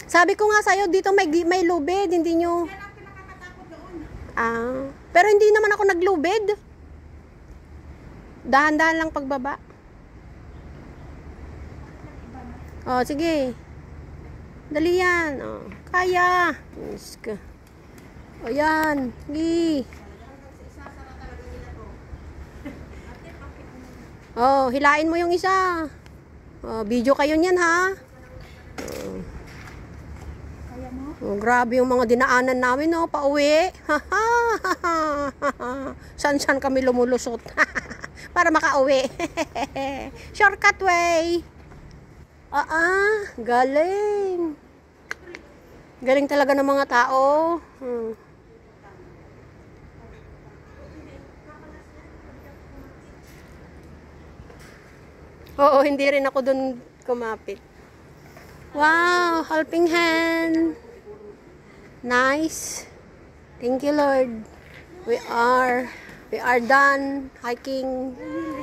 Sabi ko nga sa'yo, dito may lubid, hindi nyo... Yan ang pinakakatakot doon. Pero hindi naman ako naglubid. Dahan-dahan lang pagbaba. Oh, sige. Dali yan. Oh, kaya. O yan. Sige. Oh, hilain mo yung isa. Oh, video kayo niyan ha. Oh, grabe yung mga dinaanan namin, no, pauwi. San-san kami lumulusot. Para makauwi. Shortcut way. Galing. Galing talaga ng mga tao. Oo, hindi rin ako dun kumapit. Wow, helping hand. Nice. Thank you, Lord. We are done hiking.